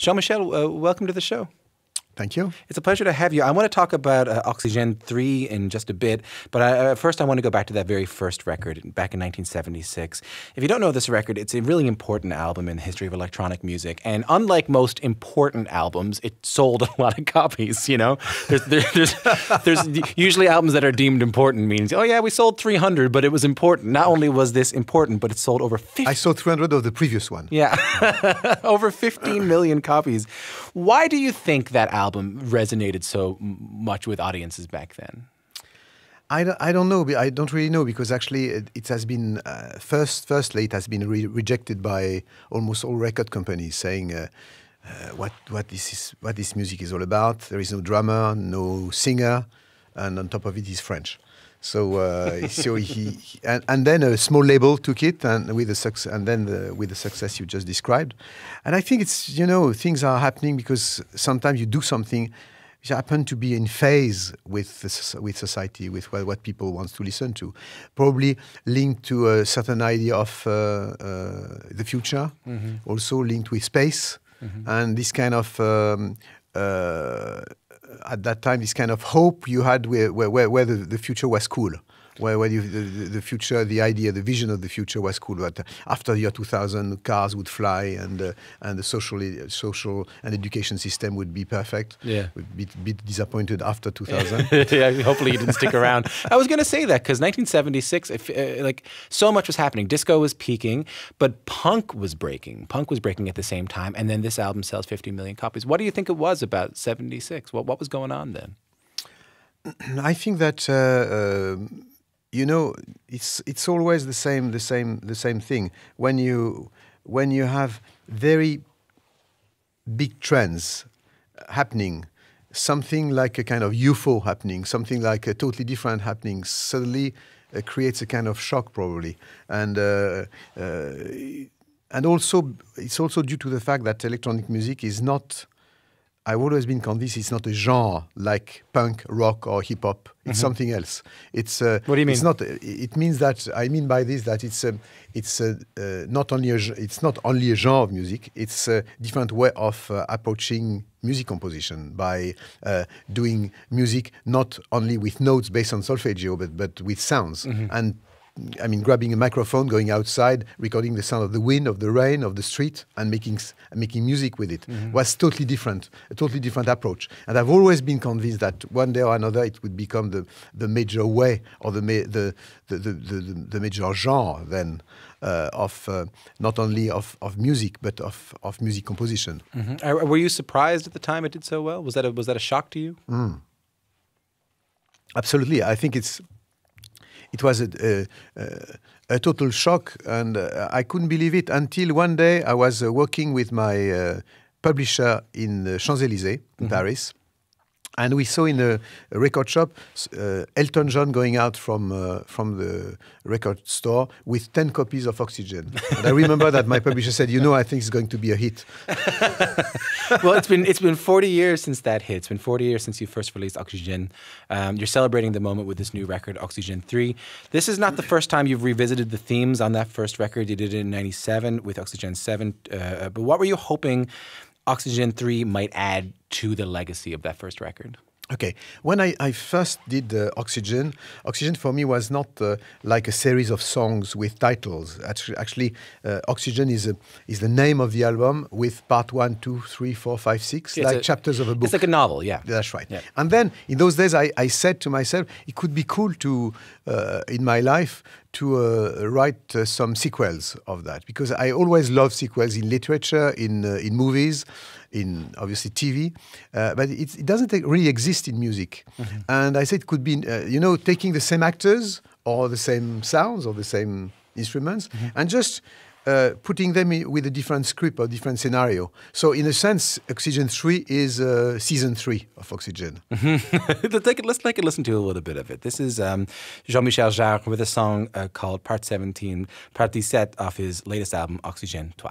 Jean-Michel, welcome to the show. Thank you. It's a pleasure to have you. I want to talk about Oxygène 3 in just a bit, but first I want to go back to that very first record back in 1976. If you don't know this record, it's a really important album in the history of electronic music, and unlike most important albums, it sold a lot of copies, you know? There's usually albums that are deemed important means, oh yeah, we sold 300, but it was important. Not only was this important, but it sold over 50. I sold 300 of the previous one. Yeah, over 15 million copies. Why do you think that album resonated so much with audiences back then? I don't know. I don't really know, because actually it has been firstly it has been rejected by almost all record companies, saying what this music is all about. There is no drummer, no singer, and on top of it, he's French. So and then a small label took it, and with the success you just described. And I think it's, things are happening because sometimes you do something which happen to be in phase with society, with what people want to listen to, probably linked to a certain idea of the future, also linked with space, and this kind of at that time, this kind of hope you had where the future was cool, where the future, the idea, the vision of the future was cool. But after the year 2000, cars would fly, and the social and education system would be perfect. Yeah, would be a bit disappointed after 2000. Yeah, hopefully you didn't stick around. I was going to say that because 1976, so much was happening. Disco was peaking, but punk was breaking. Punk was breaking at the same time, and then this album sells 50 million copies. What do you think it was about 76? What was going on then? I think that. It's always the same thing. When you have very big trends happening, something like a kind of UFO happening, something like a totally different happening, suddenly creates a kind of shock, probably, and also it's also due to the fact that electronic music is not. I've always been convinced it's not a genre like punk, rock, or hip hop. It's something else. It's what do you mean? It's not. It means that I mean by this that it's not only a genre of music. It's a different way of approaching music composition by doing music not only with notes based on solfeggio, but with sounds and. I mean, grabbing a microphone, going outside, recording the sound of the wind, of the rain, of the street, and making music with it was totally different, a totally different approach. And I've always been convinced that one day or another it would become the major way, or the major genre then of not only of music but of music composition. Were you surprised at the time it did so well? Was that a shock to you? Absolutely, I think it was a total shock, and I couldn't believe it until one day I was working with my publisher in the Champs-Élysées in Paris, and we saw in a record shop Elton John going out from the record store with 10 copies of Oxygène. And I remember that my publisher said, I think it's going to be a hit. Well, it's been 40 years since that hit. It's been 40 years since you first released Oxygène. You're celebrating the moment with this new record, Oxygène 3. This is not the first time you've revisited the themes on that first record. You did it in 97 with Oxygène 7. But what were you hoping Oxygène 3 might add to the legacy of that first record? Okay, when I first did Oxygène for me was not like a series of songs with titles. Actually, Oxygène is the name of the album with part 1, 2, 3, 4, 5, 6, like chapters of a book. It's like a novel, yeah. That's right. Yeah. And then in those days, I said to myself, it could be cool to in my life to write some sequels of that, because I always love sequels in literature, in movies, in obviously TV, but it doesn't really exist in music. And I said it could be, taking the same actors or the same sounds or the same instruments and just putting them with a different script or different scenario. So in a sense, Oxygène 3 is season 3 of Oxygène. Let's listen to a little bit of it. This is Jean-Michel Jarre with a song called Part 17, Partie 7 off his latest album, Oxygène 3.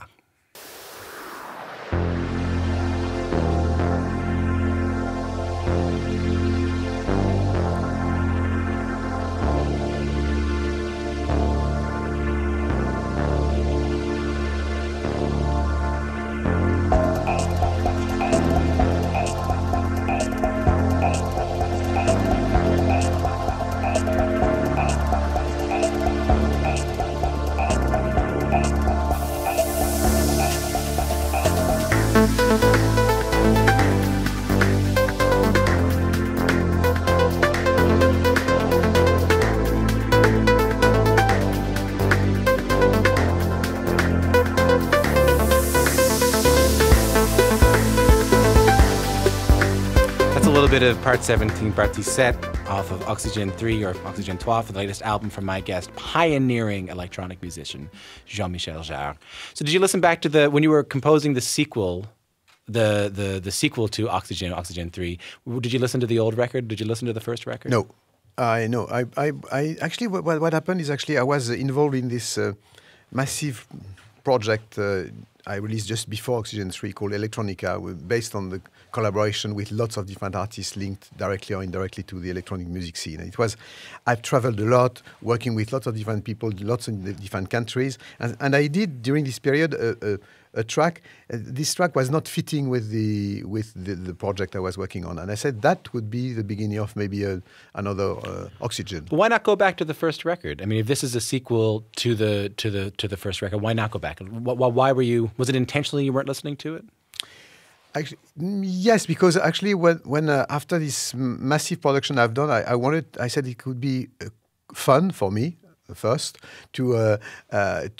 little bit of part 17, partie 7 off of Oxygène 3 or Oxygène 3 for the latest album from my guest, pioneering electronic musician Jean-Michel Jarre. So did you listen back to when you were composing the sequel, the sequel to Oxygène, Oxygène 3, did you listen to the old record? Did you listen to the first record? No. I know. I actually, what happened is actually I was involved in this massive project I released just before Oxygène 3 called Electronica, based on the collaboration with lots of different artists linked directly or indirectly to the electronic music scene. And I've traveled a lot, working with lots of different people, lots of different countries. And I did, during this period, a track. This track was not fitting with the project I was working on. And I said that would be the beginning of maybe another Oxygène. But why not go back to the first record? I mean, if this is a sequel to the first record, why not go back? Why were you? Was it intentionally you weren't listening to it? Actually, yes, because actually when after this massive production I've done, I said it could be fun for me first to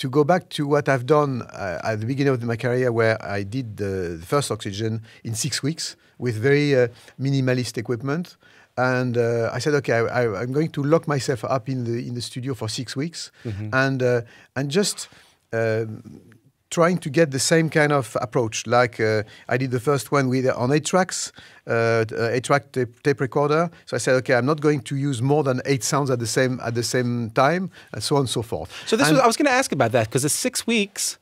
go back to what I've done at the beginning of my career, where I did the first Oxygène in 6 weeks with very minimalist equipment. And I said, okay, I'm going to lock myself up in the studio for 6 weeks, and just trying to get the same kind of approach. Like I did the first one on 8 tracks, 8-track tape recorder. So I said, okay, I'm not going to use more than 8 sounds at the same time, and so on and so forth. So I was going to ask about that, because the 6 weeks,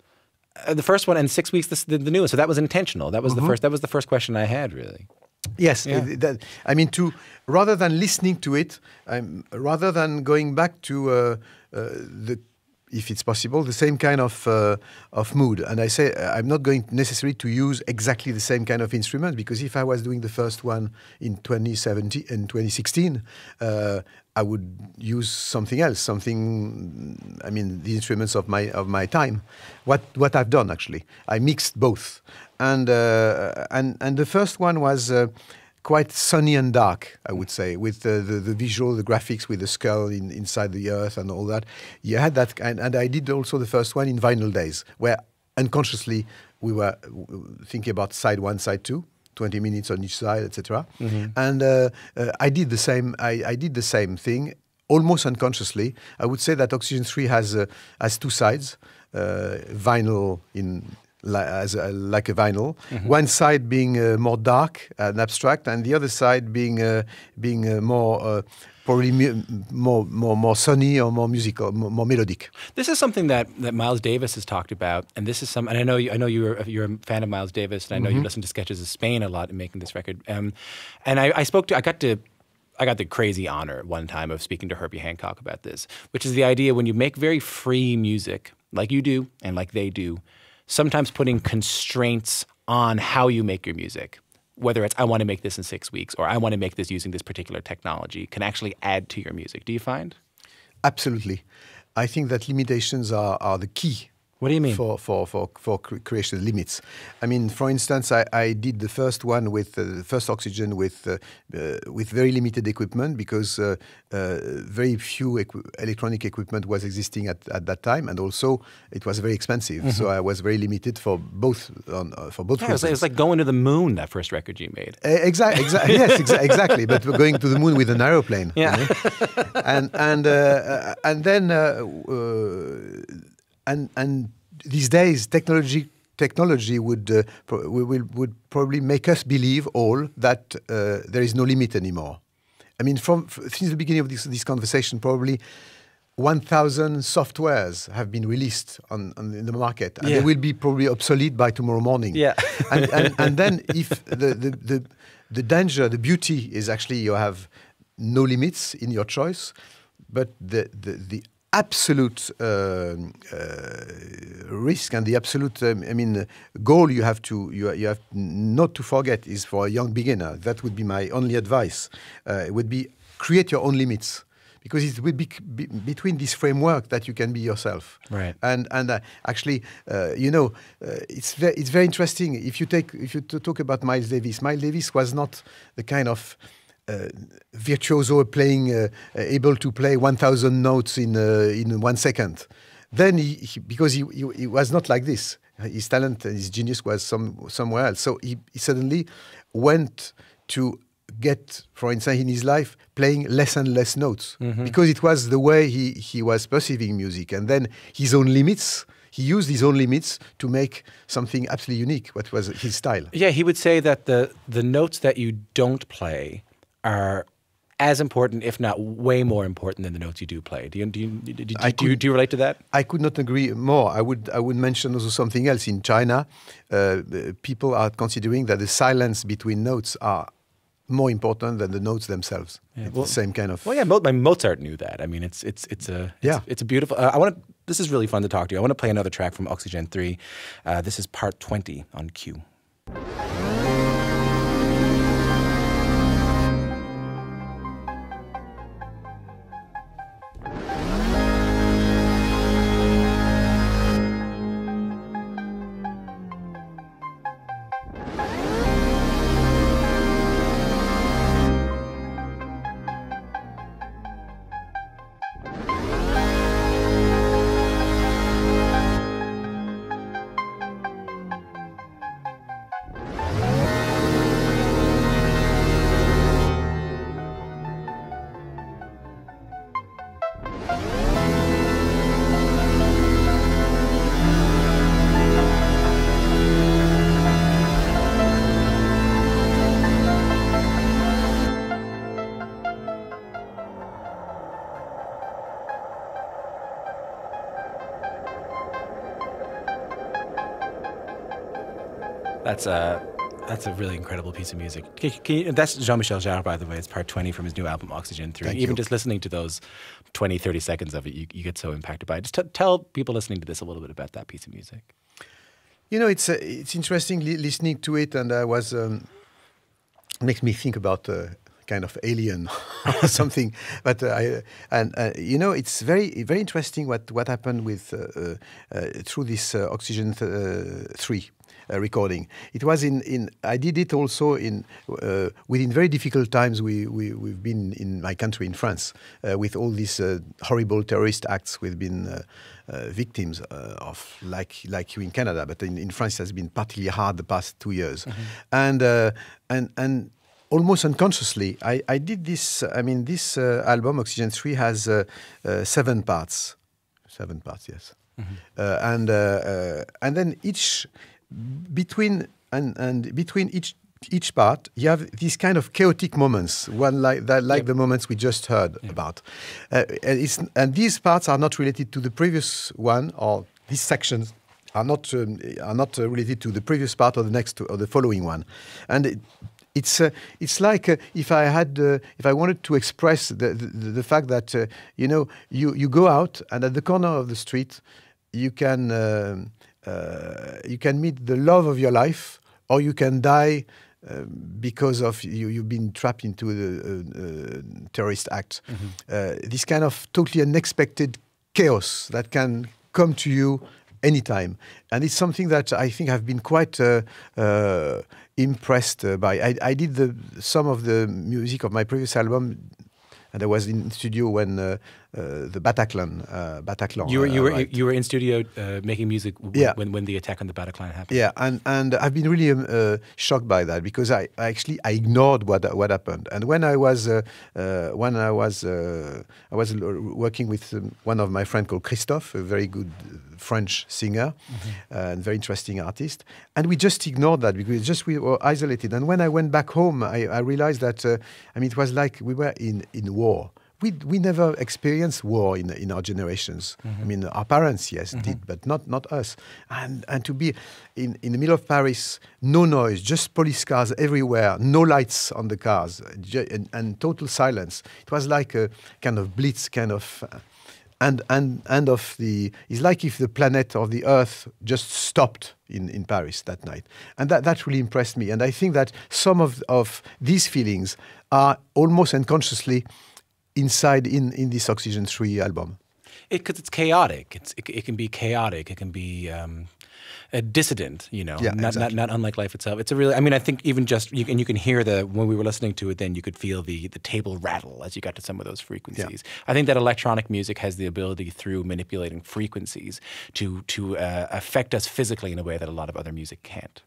the first one, and 6 weeks the new one. So that was intentional. That was the first question I had, really. Yes, yeah. I mean, rather than listening to it, rather than going back to if it's possible, the same kind of mood. And I say I'm not going necessarily to use exactly the same kind of instrument, because if I was doing the first one in 2017 and 2016, I would use something else, the instruments of my time. What I've done, actually, I mixed both, and the first one was quite sunny and dark, I would say, with the visual, the graphics, with the skull inside the earth and all that. You had that, and I did also the first one in vinyl days, where unconsciously we were thinking about side 1, side 2, 20 minutes on each side, etc. And I did the same. I did the same thing, almost unconsciously. I would say that Oxygène 3 has 2 sides, vinyl like a vinyl. One side being more dark and abstract, and the other side being more probably more sunny or more musical, more melodic. This is something that Miles Davis has talked about, and this is and I know you're a fan of Miles Davis, and I know you listen to Sketches of Spain a lot in making this record. And I got the crazy honor one time of speaking to Herbie Hancock about this, which is the idea when you make very free music, like you do and like they do, sometimes putting constraints on how you make your music, whether it's I want to make this in 6 weeks or I want to make this using this particular technology, can actually add to your music. Do you find? Absolutely. I think that limitations are the key. What do you mean? For creation limits. I mean, for instance, I did the first one with the first Oxygène with very limited equipment, because very few electronic equipment was existing at that time, and also it was very expensive. So I was very limited for both. It was like going to the moon, that first record you made. Exactly. Yes, exactly. But we're going to the moon with an aeroplane. Yeah. You know? and then. And these days, technology would probably make us believe all that there is no limit anymore. I mean, since the beginning of this conversation, probably 1,000 softwares have been released in the market, and they will be probably obsolete by tomorrow morning. Yeah. and then if the danger, the beauty is actually you have no limits in your choice, but the absolute risk and the absolute goal you have not to forget is, for a young beginner, that would be my only advice. It would be create your own limits, because it will be between this framework that you can be yourself. Right. And actually, it's very interesting. If you talk about Miles Davis was not the kind of virtuoso playing, able to play 1,000 notes in 1 second. Then because he was not like this. His talent and his genius was somewhere else. So he suddenly went to get, for instance, in his life, playing less and less notes because it was the way he was perceiving music. And then his own limits, he used his own limits to make something absolutely unique, what was his style. Yeah, he would say that the notes that you don't play are as important, if not way more important, than the notes you do play. Do you relate to that? I could not agree more. I would mention also something else. In China, people are considering that the silence between notes are more important than the notes themselves. Yeah, it's the same kind of. Well, yeah, Mozart knew that. I mean, it's a beautiful. This is really fun to talk to you. I want to play another track from Oxygène 3. This is part 20 on cue. That's a really incredible piece of music. That's Jean-Michel Jarre, by the way. It's part 20 from his new album, Oxygène 3. Even just listening to those 20, 30 seconds of it, you get so impacted by it. Just tell people listening to this a little bit about that piece of music. You know, it's interesting listening to it, and I was makes me think about kind of Alien or something. But you know, it's very very interesting what happened with through this Oxygène 3. Recording. It was I did it also within very difficult times. We've been in my country, in France, with all these horrible terrorist acts we've been victims of, like you in Canada. But in France, it has been particularly hard the past 2 years, and almost unconsciously, I did this. I mean, this album, Oxygène 3, has 7 parts. 7 parts, yes, and then between each part, you have these kind of chaotic moments. One like the moments we just heard about, and these parts are not related to the previous one, or these sections are not related to the previous part or the next or the following one, and it's like if I wanted to express the fact that you go out, and at the corner of the street you can meet the love of your life, or you can die because of you've been trapped into a terrorist act. This kind of totally unexpected chaos that can come to you anytime, and it's something that I think I've been quite impressed by. I did some of the music of my previous album, and I was in studio when the Bataclan. You were in studio making music when the attack on the Bataclan happened. Yeah, and I've been really shocked by that, because I ignored what happened. And when I was working with one of my friends called Christophe, a very good French singer and very interesting artist, and we just ignored that because we were isolated. And when I went back home, I realized that it was like we were in war. We never experienced war in our generations. I mean, our parents, yes, did, but not us. And to be in the middle of Paris, no noise, just police cars everywhere, no lights on the cars, and total silence. It was like a kind of blitz, kind of, it's like if the planet or the Earth just stopped in Paris that night. And that really impressed me. And I think that some of these feelings are almost unconsciously inside in this Oxygène 3 album. Because it's chaotic. It can be chaotic. It can be a dissident, not unlike life itself. It's a really, I think even just, you can hear when we were listening to it then, you could feel the table rattle as you got to some of those frequencies. Yeah. I think that electronic music has the ability, through manipulating frequencies, to affect us physically in a way that a lot of other music can't.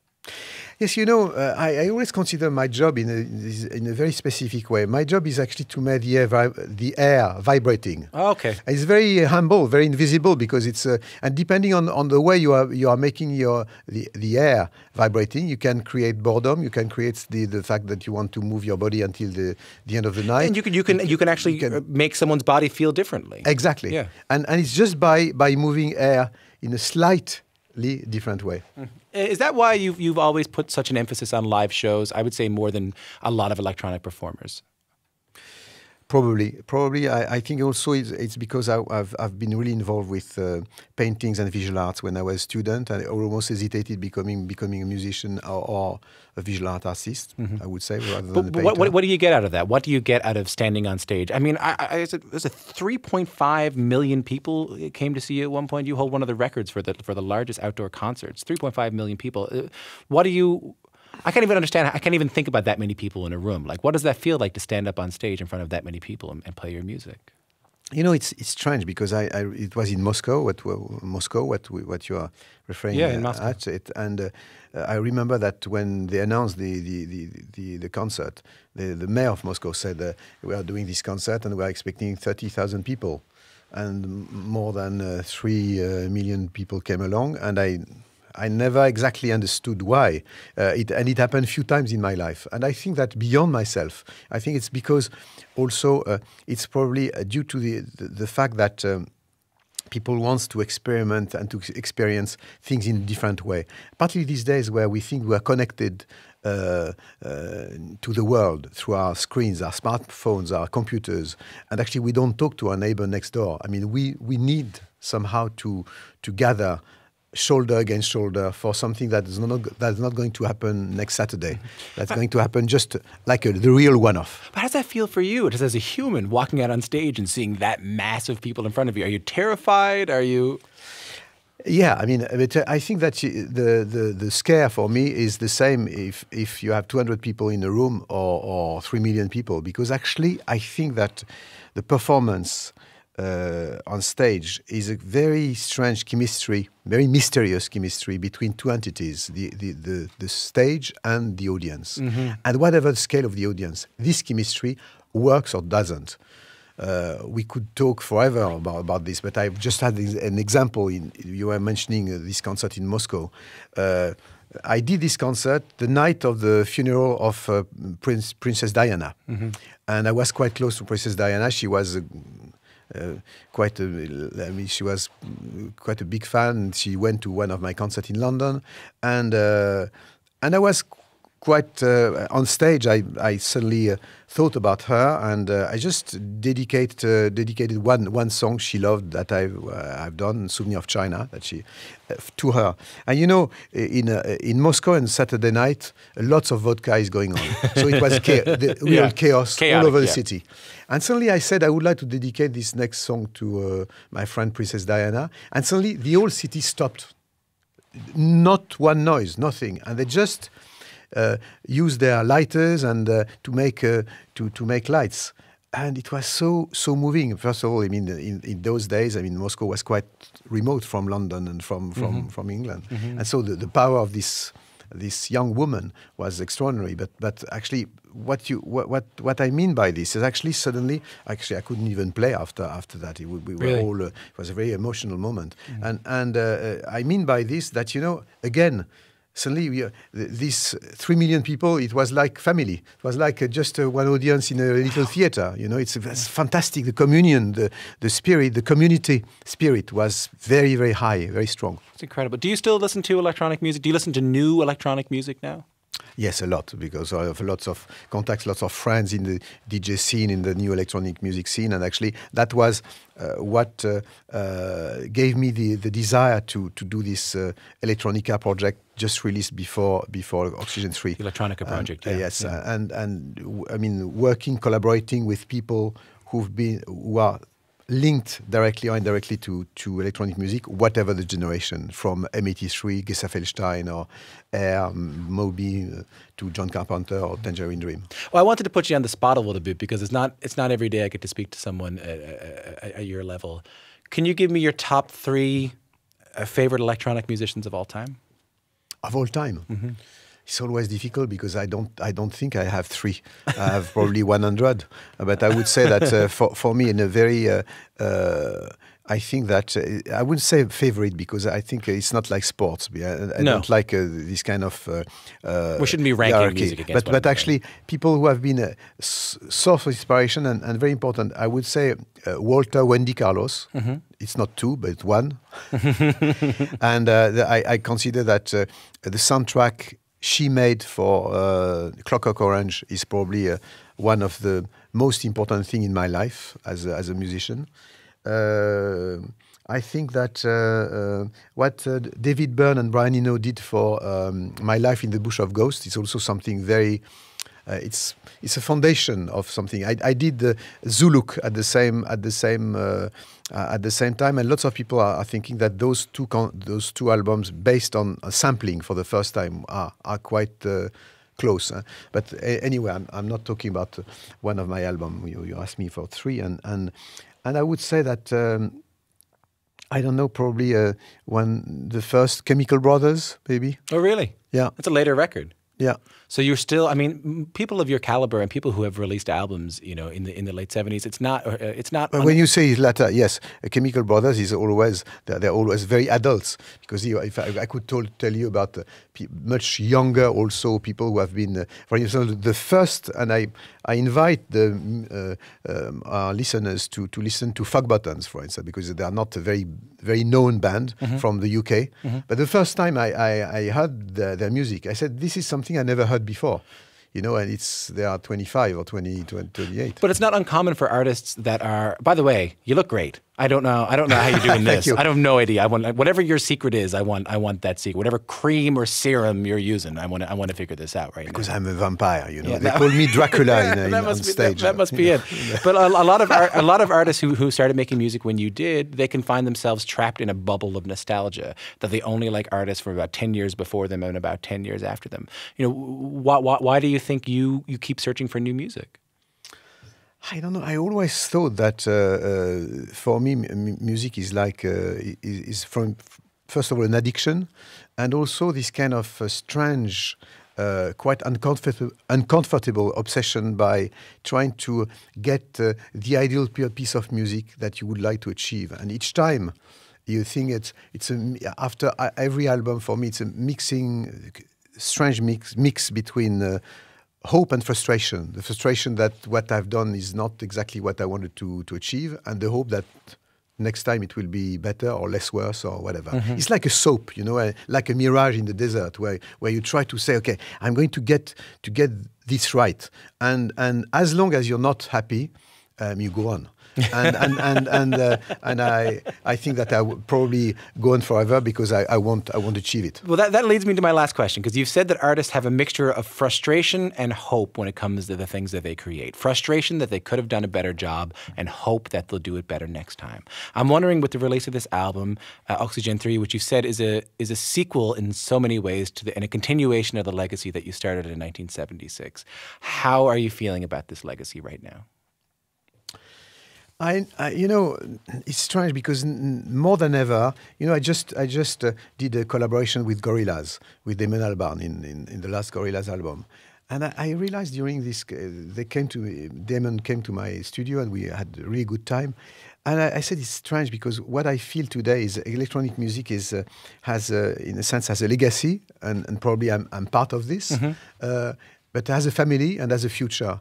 Yes, you know, I always consider my job in a very specific way. My job is actually to make the air vibrating. Oh, okay. It's very humble, very invisible, because it's and depending on the way you are making the air vibrating, you can create boredom. You can create the fact that you want to move your body until the end of the night. And you can actually make someone's body feel differently. Exactly. Yeah. And it's just by moving air in a slightly different way. Is that why you've always put such an emphasis on live shows? I would say more than a lot of electronic performers. Probably. I think also it's because I've been really involved with paintings and visual arts when I was a student. I almost hesitated becoming a musician or a visual art artist. I would say, rather than a painter. What do you get out of that? What do you get out of standing on stage? I mean, there's a 3.5 million people came to see you at one point. You hold one of the records for the largest outdoor concerts. 3.5 million people. What do you? I can't even understand. I can't even think about that many people in a room. Like, what does that feel like to stand up on stage in front of that many people and play your music? You know, it's strange because it was in Moscow. What you are referring in Moscow. at it, and I remember that when they announced the concert, the mayor of Moscow said we are doing this concert and we are expecting 30,000 people, and more than 3 million people came along, and I never exactly understood why. And it happened a few times in my life. And I think that beyond myself, I think it's because also it's probably due to the fact that people want to experiment and to experience things in a different way. Partly these days where we think we are connected to the world through our screens, our smartphones, our computers, and actually we don't talk to our neighbor next door. I mean, we need somehow to gather shoulder against shoulder for something that is not going to happen next Saturday. That's going to happen just like the real one-off. But how does that feel for you, just as a human, walking out on stage and seeing that mass of people in front of you? Are you terrified? Are you? Yeah, I mean, but I think that the scare for me is the same if you have 200 people in a room or 3 million people, because actually I think that the performance on stage is a very strange chemistry, very mysterious chemistry between two entities, the stage and the audience. And whatever the scale of the audience, this chemistry works or doesn't. We could talk forever about this, but I've just had an example. You were mentioning this concert in Moscow. I did this concert the night of the funeral of Princess Diana. And I was quite close to Princess Diana. She was she was quite a big fan. She went to one of my concerts in London, and I was quite on stage. I suddenly thought about her, and I just dedicated one song she loved that I've done, "Souvenir of China," that she to her. And you know, in Moscow on Saturday night, lots of vodka is going on, so it was real chaos all over the city. And suddenly I said I would like to dedicate this next song to my friend Princess Diana, and suddenly the whole city stopped. Not one noise, nothing, and they just use their lighters and to make lights, and it was so moving. First of all, I mean, in those days, I mean, Moscow was quite remote from London and from England, and so the power of this young woman was extraordinary. But actually, what I mean by this is actually suddenly, I couldn't even play after that. We were really? All. It was a very emotional moment, and I mean by this that, you know, again, suddenly these 3 million people, it was like family. It was like just one audience in a little theater. You know, it's fantastic. The communion, the spirit, the community spirit was very, very high, very strong. It's incredible. Do you still listen to electronic music? Do you listen to new electronic music now? Yes, a lot, because I have lots of contacts, lots of friends in the DJ scene, in the new electronic music scene, and actually that was what gave me the desire to do this Electronica project just released before Oxygène 3. The Electronica project, yes, and I mean, collaborating with people who are linked directly or indirectly to electronic music, whatever the generation, from M83, Gesaffelstein, or Air, Moby, to John Carpenter or Tangerine Dream. Well, I wanted to put you on the spot a little bit because it's not every day I get to speak to someone at your level. Can you give me your top 3 favorite electronic musicians of all time? of all time. It's always difficult because I don't think I have 3. I have probably 100. But I would say that for me, in a very, I think that I wouldn't say favorite because I think it's not like sports. I don't like this kind of. We shouldn't be ranking hierarchy. music against. But actually, people who have been a source of inspiration and very important, I would say Walter Wendy Carlos. It's not 2, but 1. And I consider that the soundtrack she made for Clockwork Orange is probably one of the most important thing in my life as a musician. I think that what David Byrne and Brian Eno did for My Life in the Bush of Ghosts is also something very. It's a foundation of something. I did Zuluk at the same time, and lots of people are thinking that those two albums, based on sampling for the first time, are quite close. But anyway, I'm not talking about one of my albums. You asked me for 3, and I would say that I don't know, probably the first Chemical Brothers, maybe. Oh, really? Yeah, it's a later record. Yeah. So you're still, I mean, people of your caliber and people who have released albums, in the late 70s, it's not. When you say latter, yes, Chemical Brothers is always they're always very adults, because if I could tell you about much younger also people who have been, for example, the first, and I invite our listeners to listen to Fog Buttons, for instance, because they are not a very known band from the UK. But the first time I heard their music, I said, this is something I never heard before. And they are 25 or 28. But it's not uncommon for artists that are, by the way, you look great. I don't know how you're doing this. I have no idea. I want whatever your secret is. I want that secret. Whatever cream or serum you're using, I want to figure this out right because now. I'm a vampire. They call me Dracula on stage. That must be it. But a lot of artists who started making music when you did, they can find themselves trapped in a bubble of nostalgia that they only like artists for about 10 years before them and about 10 years after them. Why do you think you keep searching for new music? I don't know. I always thought that for me, music is like is from first of all an addiction, and also this kind of strange, quite uncomfortable obsession by trying to get the ideal piece of music that you would like to achieve. And each time, you think after every album for me, it's a strange mix between. Hope and frustration. The frustration that what I've done is not exactly what I wanted to achieve, and the hope that next time it will be better or less worse or whatever. It's like a soap, like a mirage in the desert, where you try to say, okay, I'm going to get this right, and as long as you're not happy, you go on. and I think that I would probably go on forever because I want to achieve it. Well, that leads me to my last question, because you've said that artists have a mixture of frustration and hope when it comes to the things that they create. Frustration that they could have done a better job, and hope that they'll do it better next time. I'm wondering, with the release of this album, Oxygène 3, which you said is a sequel in so many ways and a continuation of the legacy that you started in 1976. How are you feeling about this legacy right now? It's strange because more than ever, I just did a collaboration with Gorillaz, with Damon Albarn in the last Gorillaz album, and I realized during this, Damon came to my studio and we had a really good time, and I said it's strange because what I feel today is electronic music has in a sense has a legacy, and probably I'm part of this, but has a family and has a future,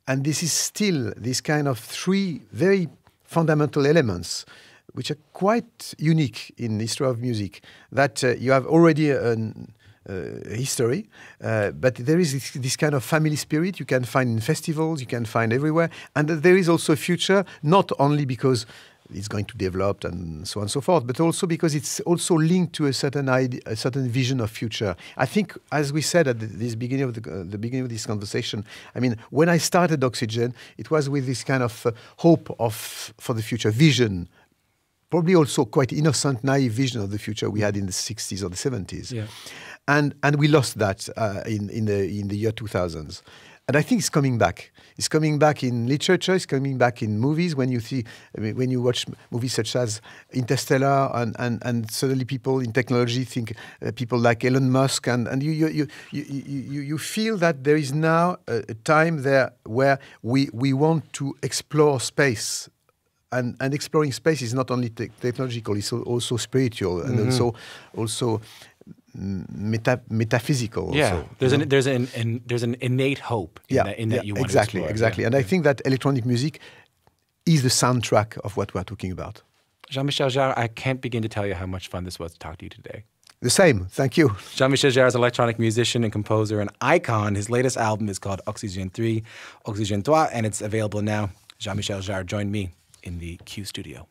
and this is still this kind of 3 very fundamental elements, which are quite unique in the history of music, that you have already a history, but there is this kind of family spirit you can find in festivals, you can find everywhere, and that there is also a future, not only because it's going to develop and so on and so forth, but also because it's also linked to a certain idea, a certain vision of future. I think, as we said at the beginning of this conversation, I mean, when I started Oxygène, it was with this kind of hope for the future, vision, probably also quite innocent, naive vision of the future we had in the 60s or the 70s. Yeah. And we lost that in the year 2000s. And I think it's coming back. It's coming back in literature. It's coming back in movies. When you see, when you watch movies such as Interstellar, and suddenly people in technology think people like Elon Musk, and you feel that there is now a time there where we want to explore space. And exploring space is not only technological; it's also spiritual, and also metaphysical. Yeah, also, there's an innate hope in that you want to explore. Exactly. And I think that electronic music is the soundtrack of what we're talking about. Jean-Michel Jarre, I can't begin to tell you how much fun this was to talk to you today. The same. Thank you. Jean-Michel Jarre is an electronic musician and composer and icon. His latest album is called Oxygène 3, Oxygène 3, and it's available now. Jean-Michel Jarre joined me in the Q studio.